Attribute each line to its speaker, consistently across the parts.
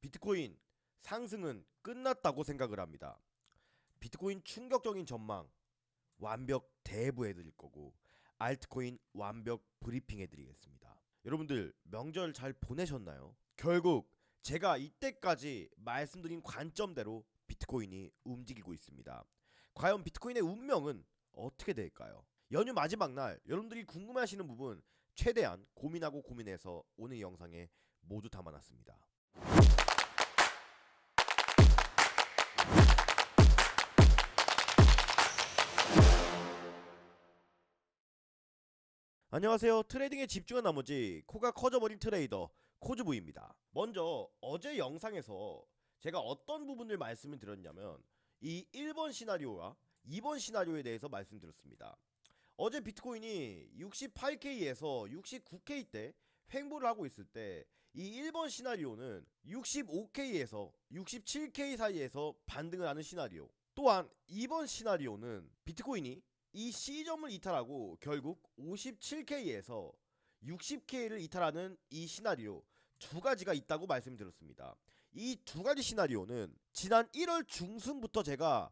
Speaker 1: 비트코인 상승은 끝났다고 생각을 합니다. 비트코인 충격적인 전망 완벽 대부해 드릴 거고, 알트코인 완벽 브리핑 해 드리겠습니다. 여러분들 명절 잘 보내셨나요? 결국 제가 이때까지 말씀드린 관점대로 비트코인이 움직이고 있습니다. 과연 비트코인의 운명은 어떻게 될까요? 연휴 마지막 날 여러분들이 궁금해하시는 부분 최대한 고민하고 고민해서 오늘 영상에 모두 담아놨습니다. 안녕하세요. 트레이딩에 집중한 나머지 코가 커져버린 트레이더 코즈부입니다. 먼저 어제 영상에서 제가 어떤 부분을 말씀을 드렸냐면 이 1번 시나리오와 2번 시나리오에 대해서 말씀드렸습니다. 어제 비트코인이 68K에서 69K 때 횡보를 하고 있을 때 이 1번 시나리오는 65K에서 67K 사이에서 반등을 하는 시나리오, 또한 2번 시나리오는 비트코인이 이 C점을 이탈하고 결국 57K에서 60K를 이탈하는 이 시나리오 두 가지가 있다고 말씀드렸습니다. 이 두 가지 시나리오는 지난 1월 중순부터 제가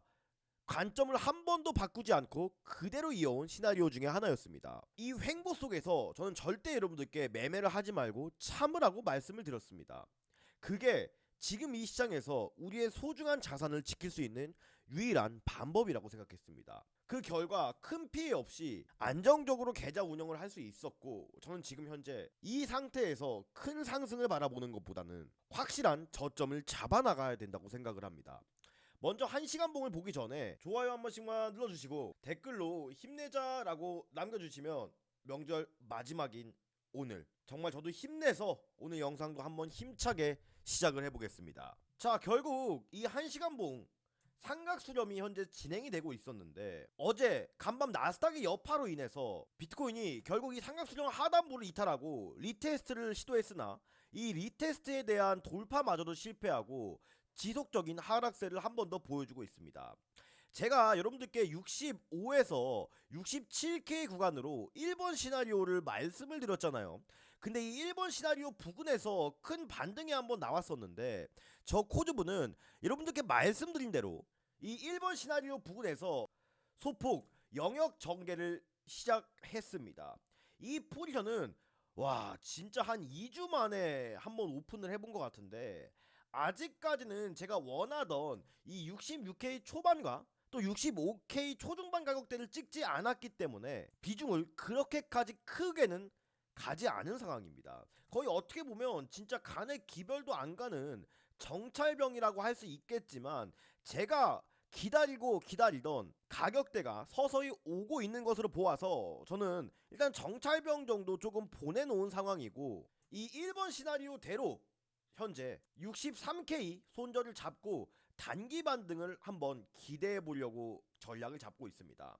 Speaker 1: 관점을 한 번도 바꾸지 않고 그대로 이어온 시나리오 중에 하나였습니다. 이 횡보 속에서 저는 절대 여러분들께 매매를 하지 말고 참으라고 말씀을 드렸습니다. 그게 지금 이 시장에서 우리의 소중한 자산을 지킬 수 있는 유일한 방법이라고 생각했습니다. 그 결과 큰 피해 없이 안정적으로 계좌 운영을 할 수 있었고, 저는 지금 현재 이 상태에서 큰 상승을 바라보는 것보다는 확실한 저점을 잡아나가야 된다고 생각을 합니다. 먼저 1시간 봉을 보기 전에 좋아요 한 번씩만 눌러주시고 댓글로 힘내자라고 남겨주시면 명절 마지막인 오늘 정말 저도 힘내서 오늘 영상도 한번 힘차게 시작을 해보겠습니다. 자, 결국 이 1시간 봉 삼각 수렴이 현재 진행이 되고 있었는데, 어제 간밤 나스닥의 여파로 인해서 비트코인이 결국 이 삼각 수렴 하단부를 이탈하고 리테스트를 시도했으나 이 리테스트에 대한 돌파마저도 실패하고 지속적인 하락세를 한 번 더 보여주고 있습니다. 제가 여러분들께 65에서 67K 구간으로 1번 시나리오를 말씀을 드렸잖아요. 근데 이 1번 시나리오 부근에서 큰 반등이 한번 나왔었는데, 저 코즈부는 여러분들께 말씀드린 대로 이 1번 시나리오 부근에서 소폭 영역 전개를 시작했습니다. 이 포지션은 와 진짜 한 2주 만에 한번 오픈을 해본 것 같은데, 아직까지는 제가 원하던 이 66K 초반과 또 65K 초중반 가격대를 찍지 않았기 때문에 비중을 그렇게까지 크게는 가지 않은 상황입니다. 거의 어떻게 보면 진짜 간의 기별도 안 가는 정찰병이라고 할 수 있겠지만, 제가 기다리고 기다리던 가격대가 서서히 오고 있는 것으로 보아서 저는 일단 정찰병 정도 조금 보내놓은 상황이고, 이 1번 시나리오대로 현재 63K 손절을 잡고 단기 반등을 한번 기대해 보려고 전략을 잡고 있습니다.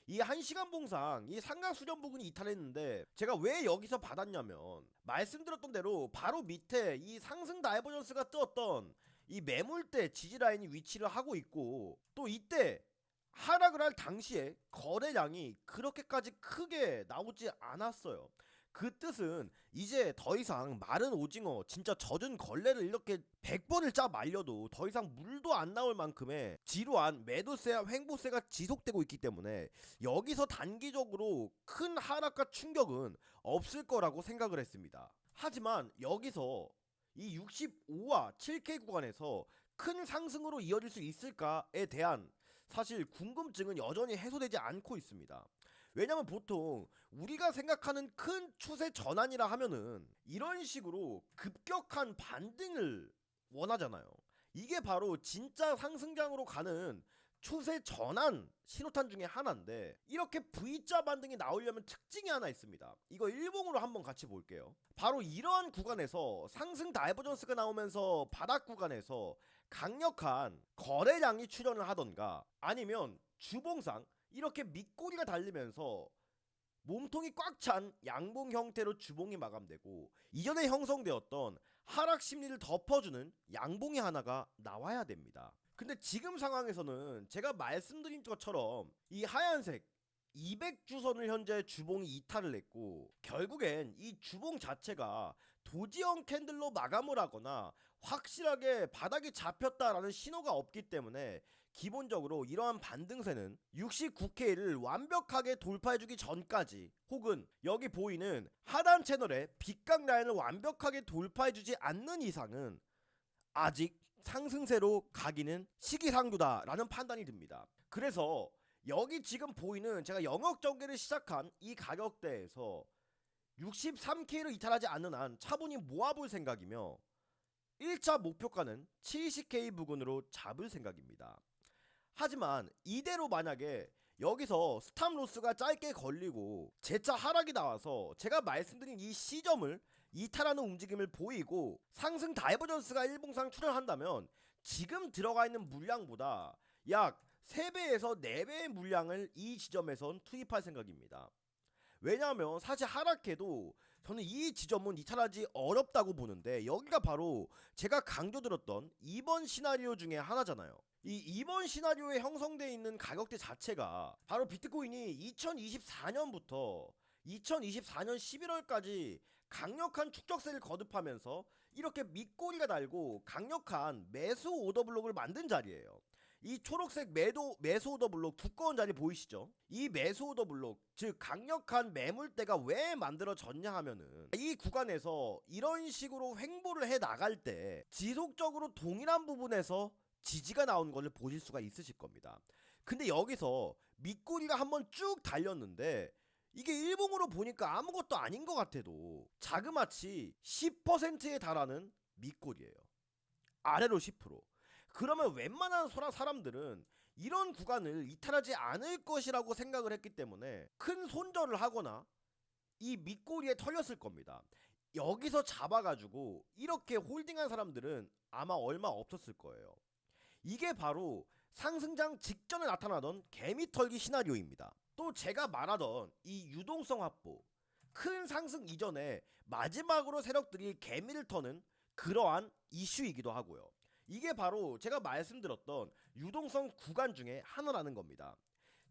Speaker 1: 이 1시간 봉상 이 삼각 수렴 부분이 이탈했는데, 제가 왜 여기서 받았냐면 말씀드렸던 대로 바로 밑에 이 상승 다이버전스가 떴던 이 매물대 지지 라인이 위치를 하고 있고, 또 이때 하락을 할 당시에 거래량이 그렇게까지 크게 나오지 않았어요. 그 뜻은 이제 더 이상 마른 오징어 진짜 젖은 걸레를 이렇게 100번을 짜 말려도 더 이상 물도 안 나올 만큼의 지루한 매도세와 횡보세가 지속되고 있기 때문에 여기서 단기적으로 큰 하락과 충격은 없을 거라고 생각을 했습니다. 하지만 여기서 이 65와 7K 구간에서 큰 상승으로 이어질 수 있을까에 대한 사실 궁금증은 여전히 해소되지 않고 있습니다. 왜냐면 보통 우리가 생각하는 큰 추세 전환이라 하면은 이런 식으로 급격한 반등을 원하잖아요. 이게 바로 진짜 상승장으로 가는 추세 전환 신호탄 중에 하나인데, 이렇게 V자 반등이 나오려면 특징이 하나 있습니다. 이거 일봉으로 한번 같이 볼게요. 바로 이러한 구간에서 상승 다이버전스가 나오면서 바닥 구간에서 강력한 거래량이 출현을 하던가, 아니면 주봉상 이렇게 밑꼬리가 달리면서 몸통이 꽉 찬 양봉 형태로 주봉이 마감되고, 이전에 형성되었던 하락 심리를 덮어주는 양봉이 하나가 나와야 됩니다. 근데 지금 상황에서는 제가 말씀드린 것처럼 이 하얀색 200주선을 현재 주봉이 이탈을 했고, 결국엔 이 주봉 자체가 도지형 캔들로 마감을 하거나 확실하게 바닥이 잡혔다라는 신호가 없기 때문에 기본적으로 이러한 반등세는 69K를 완벽하게 돌파해주기 전까지, 혹은 여기 보이는 하단 채널의 빗각 라인을 완벽하게 돌파해주지 않는 이상은 아직 상승세로 가기는 시기상조다라는 판단이 듭니다. 그래서 여기 지금 보이는 제가 영역 전개를 시작한 이 가격대에서 63K를 이탈하지 않는 한 차분히 모아볼 생각이며 1차 목표가는 70K 부근으로 잡을 생각입니다. 하지만 이대로 만약에 여기서 스탑로스가 짧게 걸리고 재차 하락이 나와서 제가 말씀드린 이 시점을 이탈하는 움직임을 보이고 상승 다이버전스가 일봉상 출현한다면 지금 들어가 있는 물량보다 약 3배에서 4배의 물량을 이 지점에선 투입할 생각입니다. 왜냐하면 사실 하락해도 저는 이 지점은 이탈하지 어렵다고 보는데, 여기가 바로 제가 강조드렸던 2번 시나리오 중에 하나잖아요. 이 2번 시나리오에 형성되어 있는 가격대 자체가 바로 비트코인이 2024년부터 2024년 11월까지 강력한 축적세를 거듭하면서 이렇게 밑꼬리가 달고 강력한 매수 오더블록을 만든 자리예요. 이 초록색 매수 오더블록 두꺼운 자리 보이시죠? 이 매수 오더블록, 즉 강력한 매물대가 왜 만들어졌냐 하면은 이 구간에서 이런 식으로 횡보를 해 나갈 때 지속적으로 동일한 부분에서 지지가 나오는 것을 보실 수가 있으실 겁니다. 근데 여기서 밑꼬리가 한번 쭉 달렸는데 이게 일봉으로 보니까 아무것도 아닌 것 같아도 자그마치 10%에 달하는 밑꼬리예요. 아래로 10%. 그러면 웬만한 사람들은 이런 구간을 이탈하지 않을 것이라고 생각을 했기 때문에 큰 손절을 하거나 이 밑꼬리에 털렸을 겁니다. 여기서 잡아가지고 이렇게 홀딩한 사람들은 아마 얼마 없었을 거예요. 이게 바로 상승장 직전에 나타나던 개미털기 시나리오입니다. 또 제가 말하던 이 유동성 확보, 큰 상승 이전에 마지막으로 세력들이 개미를 터는 그러한 이슈이기도 하고요. 이게 바로 제가 말씀드렸던 유동성 구간 중에 하나라는 겁니다.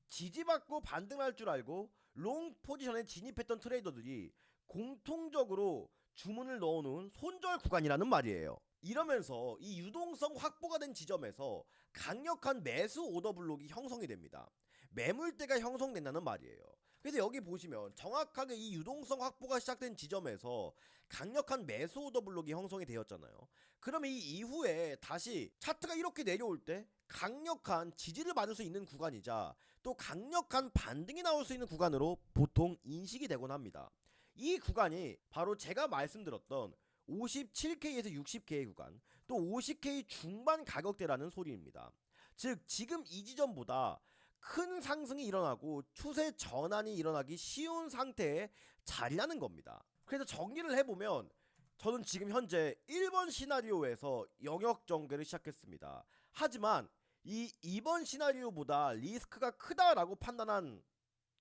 Speaker 1: 지지받고 반등할 줄 알고 롱 포지션에 진입했던 트레이더들이 공통적으로 주문을 넣어놓은 손절 구간이라는 말이에요. 이러면서 이 유동성 확보가 된 지점에서 강력한 매수 오더블록이 형성이 됩니다. 매물대가 형성된다는 말이에요. 그래서 여기 보시면 정확하게 이 유동성 확보가 시작된 지점에서 강력한 매수 오더블록이 형성이 되었잖아요. 그러면 이 이후에 다시 차트가 이렇게 내려올 때 강력한 지지를 받을 수 있는 구간이자 또 강력한 반등이 나올 수 있는 구간으로 보통 인식이 되곤 합니다. 이 구간이 바로 제가 말씀드렸던 57K에서 60K 구간, 또 50K 중반 가격대라는 소리입니다. 즉 지금 이 지점보다 큰 상승이 일어나고 추세 전환이 일어나기 쉬운 상태에 자리하는 겁니다. 그래서 정리를 해보면 저는 지금 현재 1번 시나리오에서 영역 전개를 시작했습니다. 하지만 이 2번 시나리오보다 리스크가 크다라고 판단한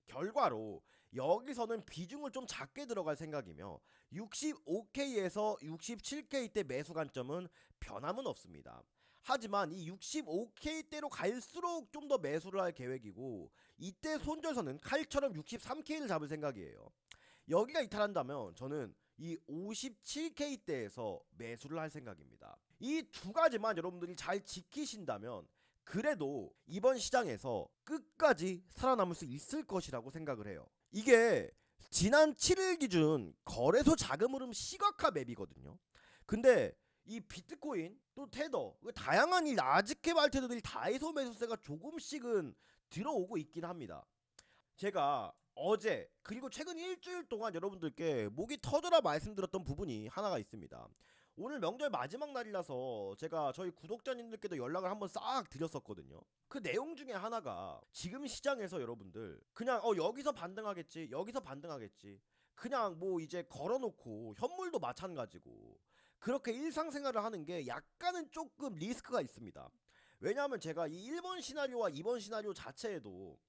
Speaker 1: 결과로 여기서는 비중을 좀 작게 들어갈 생각이며 65K에서 67K 대 매수 관점은 변함은 없습니다. 하지만 이 65K대로 갈수록 좀 더 매수를 할 계획이고, 이때 손절선은 칼처럼 63K를 잡을 생각이에요. 여기가 이탈한다면 저는 이 57K대에서 매수를 할 생각입니다. 이 두 가지만 여러분들이 잘 지키신다면 그래도 이번 시장에서 끝까지 살아남을 수 있을 것이라고 생각을 해요. 이게 지난 7일 기준 거래소 자금 흐름 시각화 맵이거든요. 근데 이 비트코인 또 테더 다양한 이 라지캡 알트들이 다이소 매수세가 조금씩은 들어오고 있긴 합니다. 제가 어제 그리고 최근 일주일 동안 여러분들께 목이 터져라 말씀드렸던 부분이 하나가 있습니다. 오늘 명절 마지막 날이라서 제가 저희 구독자님들께도 연락을 한번 싹 드렸었거든요. 그 내용 중에 하나가 지금 시장에서 여러분들 그냥 여기서 반등하겠지, 여기서 반등하겠지, 그냥 뭐 이제 걸어놓고 현물도 마찬가지고 그렇게 일상생활을 하는 게 약간은 조금 리스크가 있습니다. 왜냐하면 제가 이 1번 시나리오와 2번 시나리오 자체에도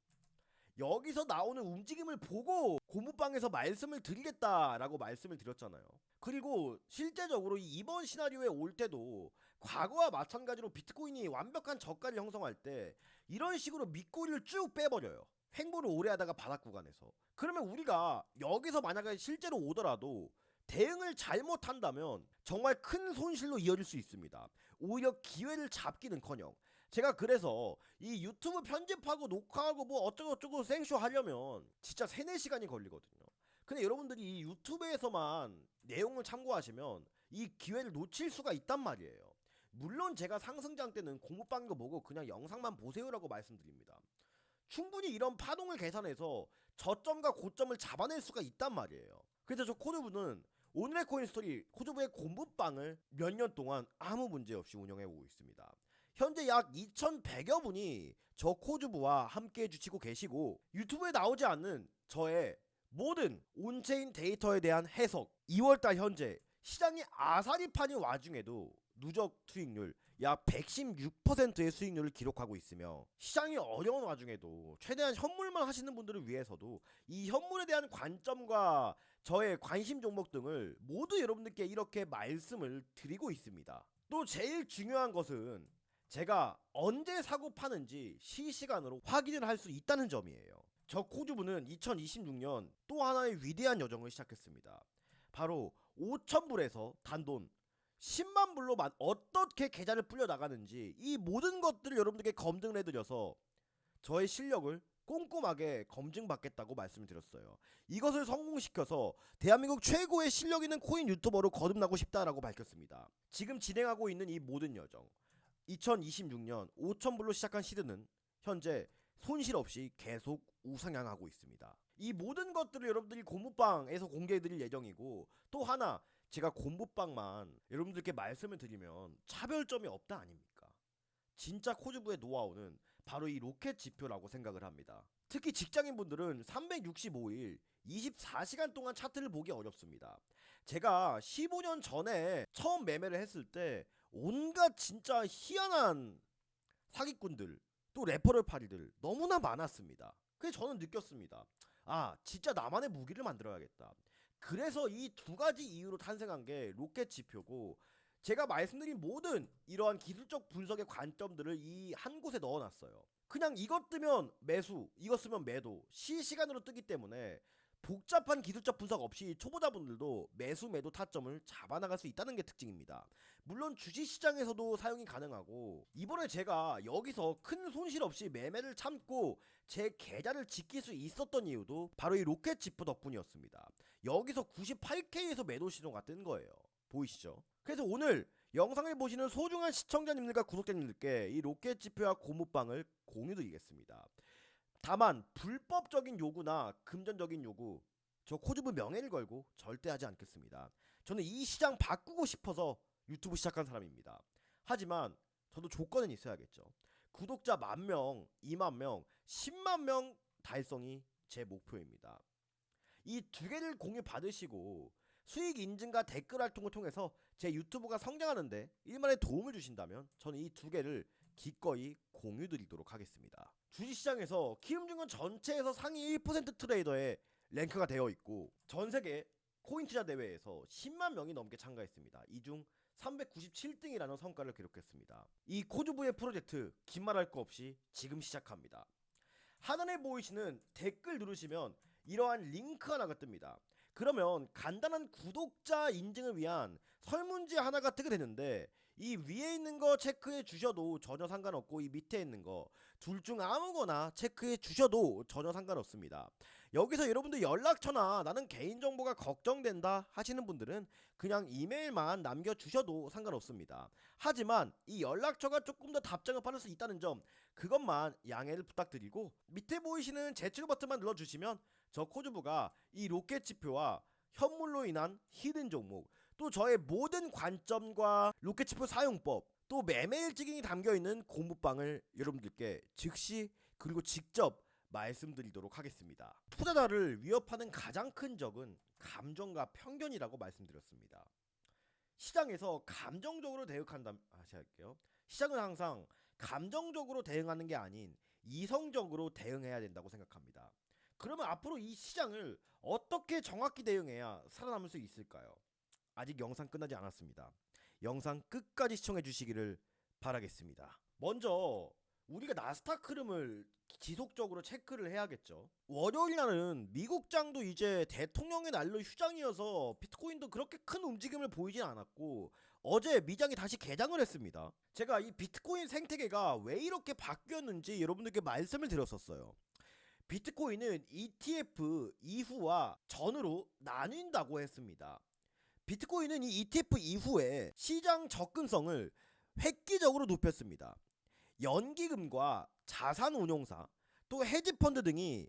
Speaker 1: 여기서 나오는 움직임을 보고 고무방에서 말씀을 드리겠다라고 말씀을 드렸잖아요. 그리고 실제적으로 이 2번 시나리오에 올 때도 과거와 마찬가지로 비트코인이 완벽한 저가를 형성할 때 이런 식으로 밑꼬리를 쭉 빼버려요. 횡보를 오래 하다가 바닥 구간에서. 그러면 우리가 여기서 만약에 실제로 오더라도 대응을 잘못한다면 정말 큰 손실로 이어질 수 있습니다. 오히려 기회를 잡기는커녕 제가 그래서 이 유튜브 편집하고 녹화하고 뭐 어쩌고저쩌고 생쇼 하려면 진짜 3-4시간이 걸리거든요. 근데 여러분들이 이 유튜브에서만 내용을 참고하시면 이 기회를 놓칠 수가 있단 말이에요. 물론 제가 상승장 때는 공부방인 거 보고 그냥 영상만 보세요라고 말씀드립니다. 충분히 이런 파동을 계산해서 저점과 고점을 잡아낼 수가 있단 말이에요. 그래서 저 코드부는 오늘의 코인스토리 코드부의 공부방을 몇 년 동안 아무 문제 없이 운영해오고 있습니다. 현재 약 2100여 분이 저 코드부와 함께 해주시고 계시고, 유튜브에 나오지 않는 저의 모든 온체인 데이터에 대한 해석, 2월달 현재 시장이 아사리판인 와중에도 누적 수익률 약 116%의 수익률을 기록하고 있으며, 시장이 어려운 와중에도 최대한 현물만 하시는 분들을 위해서도 이 현물에 대한 관점과 저의 관심 종목 등을 모두 여러분들께 이렇게 말씀을 드리고 있습니다. 또 제일 중요한 것은 제가 언제 사고 파는지 실시간으로 확인을 할 수 있다는 점이에요. 저 코드부는 2026년 또 하나의 위대한 여정을 시작했습니다. 바로 5,000불에서 단돈 10만불로 어떻게 계좌를 불려 나가는지 이 모든 것들을 여러분들께 검증을 해드려서 저의 실력을 꼼꼼하게 검증받겠다고 말씀을 드렸어요. 이것을 성공시켜서 대한민국 최고의 실력 있는 코인 유튜버로 거듭나고 싶다라고 밝혔습니다. 지금 진행하고 있는 이 모든 여정, 2026년 5,000불로 시작한 시드는 현재 손실 없이 계속 우상향하고 있습니다. 이 모든 것들을 여러분들이 공부방에서 공개해드릴 예정이고, 또 하나 제가 공부방만 여러분들께 말씀을 드리면 차별점이 없다 아닙니까? 진짜 코드부의 노하우는 바로 이 로켓 지표라고 생각을 합니다. 특히 직장인분들은 365일 24시간 동안 차트를 보기 어렵습니다. 제가 15년 전에 처음 매매를 했을 때 온갖 진짜 희한한 사기꾼들, 또 레퍼럴 파리들 너무나 많았습니다. 그래서 저는 느꼈습니다. 아, 진짜 나만의 무기를 만들어야겠다. 그래서 이 두 가지 이유로 탄생한 게 로켓 지표고, 제가 말씀드린 모든 이러한 기술적 분석의 관점들을 이 한 곳에 넣어놨어요. 그냥 이것 뜨면 매수, 이것 쓰면 매도, 실시간으로 뜨기 때문에 복잡한 기술적 분석 없이 초보자분들도 매수 매도 타점을 잡아나갈 수 있다는 게 특징입니다. 물론 주식시장에서도 사용이 가능하고, 이번에 제가 여기서 큰 손실 없이 매매를 참고 제 계좌를 지킬 수 있었던 이유도 바로 이 로켓 지표 덕분이었습니다. 여기서 98K에서 매도 신호가 뜬 거예요. 보이시죠? 그래서 오늘 영상을 보시는 소중한 시청자님들과 구독자님들께 이 로켓 지표와 고무방을 공유드리겠습니다. 다만 불법적인 요구나 금전적인 요구, 저 코드부 명예를 걸고 절대 하지 않겠습니다. 저는 이 시장 바꾸고 싶어서 유튜브 시작한 사람입니다. 하지만 저도 조건은 있어야겠죠. 구독자 10,000명, 20,000명, 100,000명 달성이 제 목표입니다. 이 두 개를 공유 받으시고 수익 인증과 댓글 활동을 통해서 제 유튜브가 성장하는데 일만의 도움을 주신다면 저는 이 두 개를 기꺼이 공유 드리도록 하겠습니다. 주식시장에서 키움증권 전체에서 상위 1% 트레이더에 랭크가 되어 있고, 전세계 코인 투자 대회에서 10만 명이 넘게 참가했습니다. 이 중 397등이라는 성과를 기록했습니다. 이 코드부의 프로젝트 긴말할 거 없이 지금 시작합니다. 하단에 보이시는 댓글 누르시면 이러한 링크 하나가 뜹니다. 그러면 간단한 구독자 인증을 위한 설문지 하나가 뜨게 되는데, 이 위에 있는 거 체크해 주셔도 전혀 상관없고 이 밑에 있는 거 둘 중 아무거나 체크해 주셔도 전혀 상관없습니다. 여기서 여러분들 연락처나 나는 개인정보가 걱정된다 하시는 분들은 그냥 이메일만 남겨주셔도 상관없습니다. 하지만 이 연락처가 조금 더 답장을 받을 수 있다는 점, 그것만 양해를 부탁드리고, 밑에 보이시는 제출 버튼만 눌러주시면 저 코드부가 이 로켓 지표와 현물로 인한 히든 종목, 또 저의 모든 관점과 로켓 지표 사용법, 또 매매일지경이 담겨있는 공부방을 여러분들께 즉시 그리고 직접 말씀드리도록 하겠습니다. 투자자를 위협하는 가장 큰 적은 감정과 편견이라고 말씀드렸습니다. 시장에서 감정적으로 대응한다 할게요. 시장은 항상 감정적으로 대응하는 게 아닌 이성적으로 대응해야 된다고 생각합니다. 그러면 앞으로 이 시장을 어떻게 정확히 대응해야 살아남을 수 있을까요? 아직 영상 끝나지 않았습니다. 영상 끝까지 시청해 주시기를 바라겠습니다. 먼저 우리가 나스닥 흐름을 지속적으로 체크를 해야겠죠. 월요일 날은 미국장도 이제 대통령의 날로 휴장이어서 비트코인도 그렇게 큰 움직임을 보이진 않았고, 어제 미장이 다시 개장을 했습니다. 제가 이 비트코인 생태계가 왜 이렇게 바뀌었는지 여러분들께 말씀을 드렸었어요. 비트코인은 ETF 이후와 전으로 나뉜다고 했습니다. 비트코인은 이 ETF 이후에 시장 접근성을 획기적으로 높였습니다. 연기금과 자산운용사, 또 헤지펀드 등이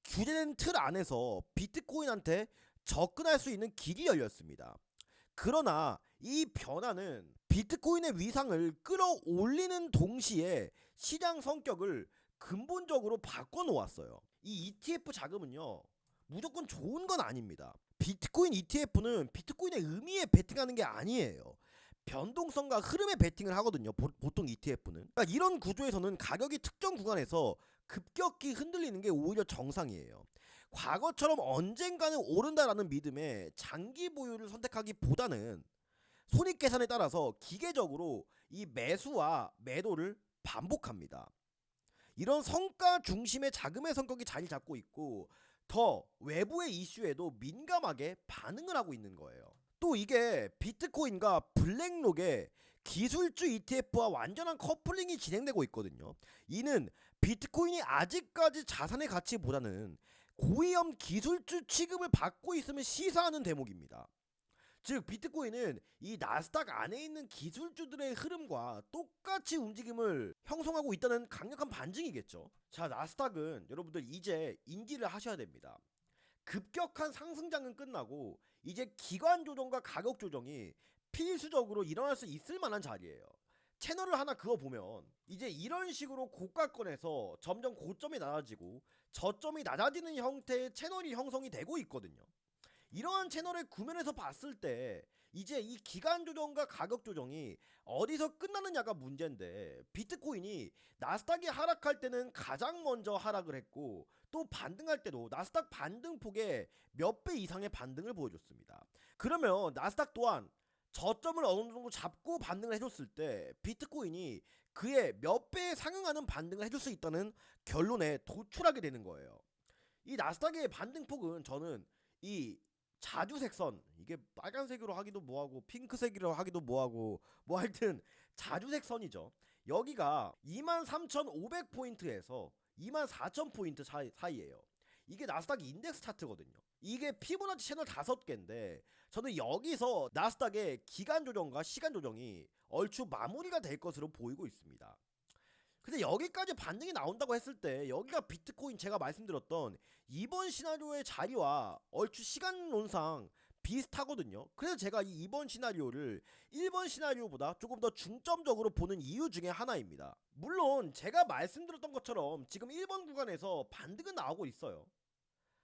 Speaker 1: 규제된 틀 안에서 비트코인한테 접근할 수 있는 길이 열렸습니다. 그러나 이 변화는 비트코인의 위상을 끌어올리는 동시에 시장 성격을 근본적으로 바꿔놓았어요. 이 ETF 자금은요, 무조건 좋은 건 아닙니다. 비트코인 ETF는 비트코인의 의미에 베팅하는 게 아니에요. 변동성과 흐름에 베팅을 하거든요. 보통 ETF는. 그러니까 이런 구조에서는 가격이 특정 구간에서 급격히 흔들리는 게 오히려 정상이에요. 과거처럼 언젠가는 오른다라는 믿음에 장기 보유를 선택하기보다는 손익계산에 따라서 기계적으로 이 매수와 매도를 반복합니다. 이런 성과 중심의 자금의 성격이 자리 잡고 있고, 더 외부의 이슈에도 민감하게 반응을 하고 있는 거예요. 또 이게 비트코인과 블랙록의 기술주 ETF와 완전한 커플링이 진행되고 있거든요. 이는 비트코인이 아직까지 자산의 가치보다는 고위험 기술주 취급을 받고 있음을 시사하는 대목입니다. 즉 비트코인은 이 나스닥 안에 있는 기술주들의 흐름과 똑같이 움직임을 형성하고 있다는 강력한 반증이겠죠. 자, 나스닥은 여러분들 이제 인지를 하셔야 됩니다. 급격한 상승장은 끝나고 이제 기관 조정과 가격 조정이 필수적으로 일어날 수 있을 만한 자리예요. 채널을 하나 그어보면 이제 이런 식으로 고가권에서 점점 고점이 낮아지고 저점이 낮아지는 형태의 채널이 형성이 되고 있거든요. 이러한 채널의 구면에서 봤을 때 이제 이 기간 조정과 가격 조정이 어디서 끝나느냐가 문제인데, 비트코인이 나스닥이 하락할 때는 가장 먼저 하락을 했고, 또 반등할 때도 나스닥 반등폭의 몇 배 이상의 반등을 보여줬습니다. 그러면 나스닥 또한 저점을 어느 정도 잡고 반등을 해줬을 때 비트코인이 그의 몇 배에 상응하는 반등을 해줄 수 있다는 결론에 도출하게 되는 거예요. 이 나스닥의 반등폭은 저는 이 자주색선, 이게 빨간색으로 하기도 뭐하고 핑크색으로 하기도 뭐하고 뭐 하여튼 자주색선이죠. 여기가 23,500포인트에서 24,000포인트 사이에요. 이게 나스닥 인덱스 차트거든요. 이게 피보나치 채널 5개인데 저는 여기서 나스닥의 기간 조정과 시간 조정이 얼추 마무리가 될 것으로 보이고 있습니다. 근데 여기까지 반등이 나온다고 했을 때 여기가 비트코인 제가 말씀드렸던 이번 시나리오의 자리와 얼추 시간론상 비슷하거든요. 그래서 제가 이 이번 시나리오를 1번 시나리오보다 조금 더 중점적으로 보는 이유 중에 하나입니다. 물론 제가 말씀드렸던 것처럼 지금 1번 구간에서 반등은 나오고 있어요.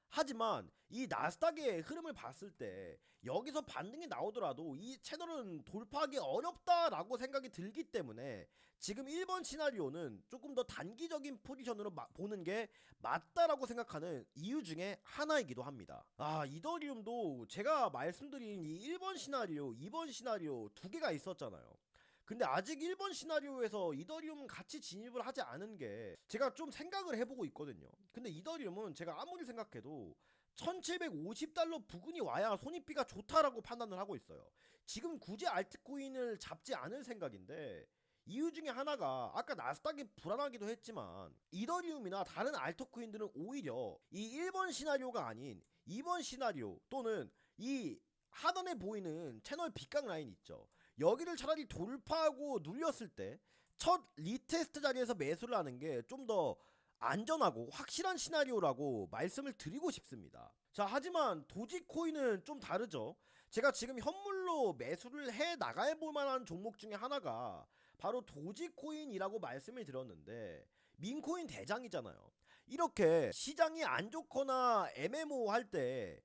Speaker 1: 하지만 이 나스닥의 흐름을 봤을 때 여기서 반등이 나오더라도 이 채널은 돌파하기 어렵다라고 생각이 들기 때문에 지금 1번 시나리오는 조금 더 단기적인 포지션으로 보는 게 맞다라고 생각하는 이유 중에 하나이기도 합니다. 이더리움도 제가 말씀드린 이 1번 시나리오, 2번 시나리오 두 개가 있었잖아요. 근데 아직 1번 시나리오에서 이더리움 같이 진입을 하지 않은 게 제가 좀 생각을 해보고 있거든요. 근데 이더리움은 제가 아무리 생각해도 1750달러 부근이 와야 손익비가 좋다라고 판단을 하고 있어요. 지금 굳이 알트코인을 잡지 않을 생각인데, 이유 중에 하나가 아까 나스닥이 불안하기도 했지만 이더리움이나 다른 알트코인들은 오히려 이 1번 시나리오가 아닌 2번 시나리오 또는 이 하단에 보이는 채널 빗각 라인 있죠. 여기를 차라리 돌파하고 눌렸을 때 첫 리테스트 자리에서 매수를 하는 게 좀 더 안전하고 확실한 시나리오라고 말씀을 드리고 싶습니다. 자, 하지만 도지코인은 좀 다르죠. 제가 지금 현물로 매수를 해 나갈 볼만한 종목 중에 하나가 바로 도지코인이라고 말씀을 드렸는데, 민코인 대장이잖아요. 이렇게 시장이 안 좋거나 애매모호할 때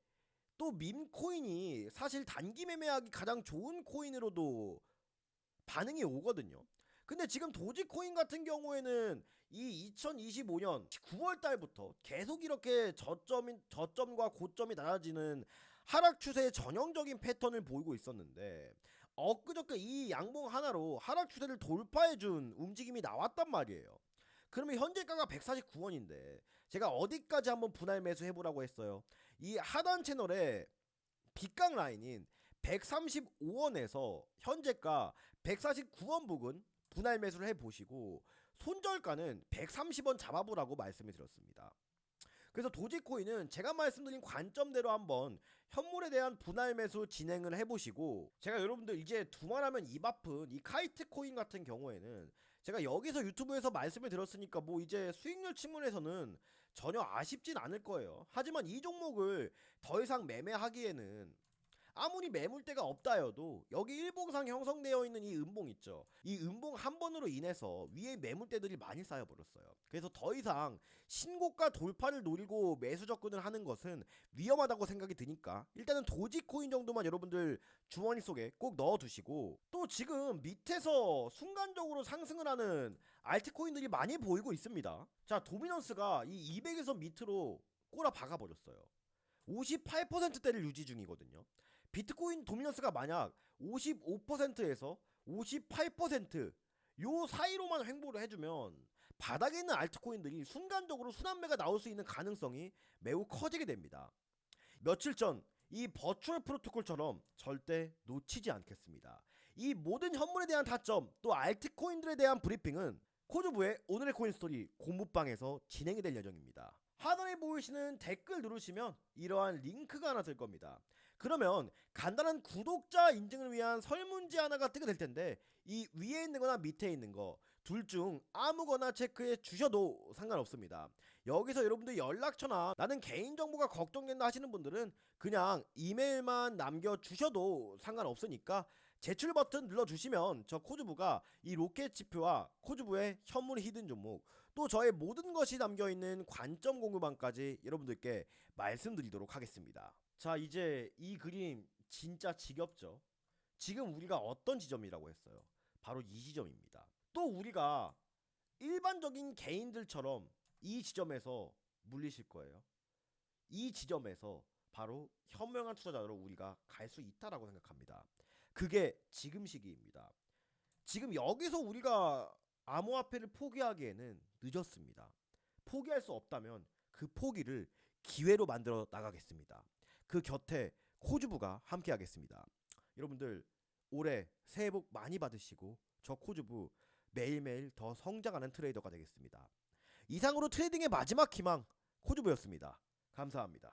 Speaker 1: 또 밈코인이 사실 단기 매매하기 가장 좋은 코인으로도 반응이 오거든요. 근데 지금 도지코인 같은 경우에는 이 2025년 9월 달부터 계속 이렇게 저점과 고점이 낮아지는 하락 추세의 전형적인 패턴을 보이고 있었는데, 엊그저께 이 양봉 하나로 하락 추세를 돌파해준 움직임이 나왔단 말이에요. 그러면 현재가가 149원인데 제가 어디까지 한번 분할 매수 해보라고 했어요. 이 하단 채널에 빗강 라인인 135원에서 현재가 149원 부근 분할 매수를 해보시고 손절가는 130원 잡아보라고 말씀을 드렸습니다. 그래서 도지코인은 제가 말씀드린 관점대로 한번 현물에 대한 분할 매수 진행을 해보시고, 제가 여러분들 이제 두말하면 입 아픈 이 카이트 코인 같은 경우에는 제가 여기서 유튜브에서 말씀을 드렸으니까 뭐 이제 수익률 측면에서는 전혀 아쉽진 않을 거예요. 하지만 이 종목을 더 이상 매매하기에는 아무리 매물대가 없다여도 여기 일봉상 형성되어 있는 이 음봉 있죠. 이 음봉 한 번으로 인해서 위에 매물대들이 많이 쌓여버렸어요. 그래서 더 이상 신고가 돌파를 노리고 매수 접근을 하는 것은 위험하다고 생각이 드니까 일단은 도지코인 정도만 여러분들 주머니 속에 꼭 넣어두시고, 또 지금 밑에서 순간적으로 상승을 하는 알트코인들이 많이 보이고 있습니다. 자, 도미넌스가 이 200에서 밑으로 꼬라 박아버렸어요. 58%대를 유지 중이거든요. 비트코인 도미넌스가 만약 55%에서 58%요 사이로만 횡보를 해주면 바닥에 있는 알트코인들이 순간적으로 순환매가 나올 수 있는 가능성이 매우 커지게 됩니다. 며칠 전 이 버추얼 프로토콜처럼 절대 놓치지 않겠습니다. 이 모든 현물에 대한 타점, 또 알트코인들에 대한 브리핑은 코주부의 오늘의 코인스토리 공부방에서 진행이 될 예정입니다. 하단에 보이시는 댓글 누르시면 이러한 링크가 하나 될 겁니다. 그러면 간단한 구독자 인증을 위한 설문지 하나가 뜨게 될 텐데, 이 위에 있는 거나 밑에 있는 거 둘 중 아무거나 체크해 주셔도 상관없습니다. 여기서 여러분들 연락처나 나는 개인정보가 걱정된다 하시는 분들은 그냥 이메일만 남겨주셔도 상관없으니까 제출 버튼 눌러주시면 저 코주부가 이 로켓 지표와 코주부의 현물 히든 종목, 또 저의 모든 것이 담겨있는 관점 공유방까지 여러분들께 말씀드리도록 하겠습니다. 자, 이제 이 그림 진짜 지겹죠? 지금 우리가 어떤 지점이라고 했어요? 바로 이 지점입니다. 또 우리가 일반적인 개인들처럼 이 지점에서 물리실 거예요. 이 지점에서 바로 현명한 투자자로 우리가 갈 수 있다라고 생각합니다. 그게 지금 시기입니다. 지금 여기서 우리가 암호화폐를 포기하기에는 늦었습니다. 포기할 수 없다면 그 포기를 기회로 만들어 나가겠습니다. 그 곁에 코주부가 함께 하겠습니다. 여러분들 올해 새해 복 많이 받으시고 저 코주부 매일매일 더 성장하는 트레이더가 되겠습니다. 이상으로 트레이딩의 마지막 희망 코주부였습니다. 감사합니다.